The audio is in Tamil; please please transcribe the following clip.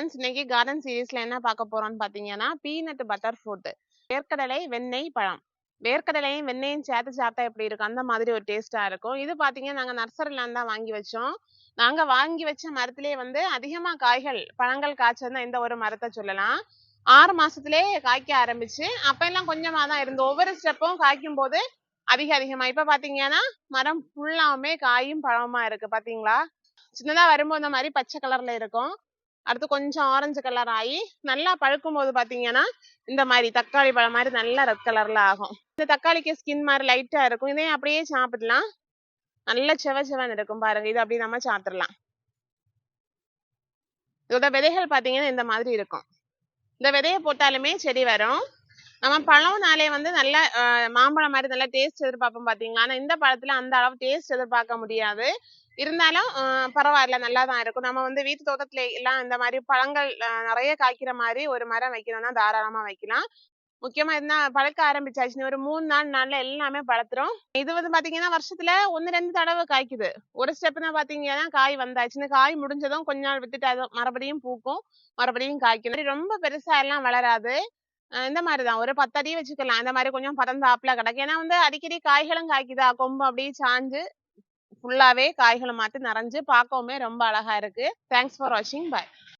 ஃப்ரெண்ட்ஸ், இன்னைக்கு கார்டன் சீரீஸ்ல என்ன பார்க்க போறோம்னு பாத்தீங்கன்னா பீனட் பட்டர் ஃப்ரூட், வேர்க்கடலை வெண்ணெய் பழம். வேர்க்கடலையும் வெண்ணெயும் சேர்த்து சாப்பிட்டா எப்படி இருக்கும் அந்த மாதிரி ஒரு டேஸ்டா இருக்கும். இது பாத்தீங்கன்னா நாங்க நர்சரில தான் வாங்கி வச்சோம். நாங்க வாங்கி வச்ச மரத்திலே வந்து அதிகமா காய்கள் பழங்கள் காய்ச்சதுன்னா இந்த ஒரு மரத்தை சொல்லலாம். 6 மாசத்திலே காய்க்க ஆரம்பிச்சு அப்ப எல்லாம் கொஞ்சமா தான் இருந்து ஒவ்வொரு ஸ்டெப்பும் காய்க்கும் போது அதிகமா இப்ப பாத்தீங்கன்னா மரம் ஃபுல்லாவுமே காயும் பழமா இருக்கு. பாத்தீங்களா, சின்னதா வரும்போது இந்த மாதிரி பச்சை கலர்ல இருக்கும். அடுத்து கொஞ்சம் ஆரஞ்சு கலர் ஆகி நல்லா பழுக்கும் போது பாத்தீங்கன்னா இந்த மாதிரி தக்காளி பழம் மாதிரி நல்லா ரெட் கலர்ல ஆகும். இந்த தக்காளிக்கு ஸ்கின் மாதிரி லைட்டா இருக்கும். இதே அப்படியே சாப்பிடலாம், நல்ல செவன்னு இருக்கும் பாருங்க. இது அப்படியே நம்ம சாப்பிடலாம். இதோட விதைகள் பாத்தீங்கன்னா இந்த மாதிரி இருக்கும். இந்த விதையை போட்டாலுமே செடி வரும். நம்ம பழம்னாலே வந்து நல்ல மாம்பழம் மாதிரி நல்ல டேஸ்ட் எதிர்பார்ப்போம் பாத்தீங்களா. ஆனா இந்த பழத்துல அந்த அளவு டேஸ்ட் எதிர்பார்க்க முடியாது. இருந்தாலும் பரவாயில்ல, நல்லா தான் இருக்கும். நம்ம வந்து வீட்டு தோட்டத்துல எல்லாம் இந்த மாதிரி பழங்கள் நிறைய காய்க்கிற மாதிரி ஒரு மரம் வைக்கணும்னா தாராளமா வைக்கலாம். முக்கியமா என்ன பழுக்க ஆரம்பிச்சாச்சுன்னு ஒரு 3-4 நாள்ல எல்லாமே பழுத்துரும். இது வந்து பாத்தீங்கன்னா வருஷத்துல 1-2 தடவை காய்க்குது. ஒரு ஸ்டெப்னா பாத்தீங்கன்னா காய் வந்தாச்சுன்னு காய் முடிஞ்சதும் கொஞ்ச நாள் விட்டுட்டு அது மறுபடியும் பூக்கும், மறுபடியும் காய்க்கும். ரொம்ப பெருசா எல்லாம் வளராது. இந்த மாதிரிதான் ஒரு 10 அடி வச்சுக்கலாம். இந்த மாதிரி கொஞ்சம் பறந்தாப்புல கிடக்கு. ஏன்னா வந்து அடிக்கடி காய்களும் காய்க்குதா, கொம்பு அப்படியே சாஞ்சு ஃபுல்லாவே காய்களை மாத்தி நிறைஞ்சு பார்க்கவுமே ரொம்ப அழகா இருக்கு. தேங்க்ஸ் ஃபார் வாட்சிங். பாய்.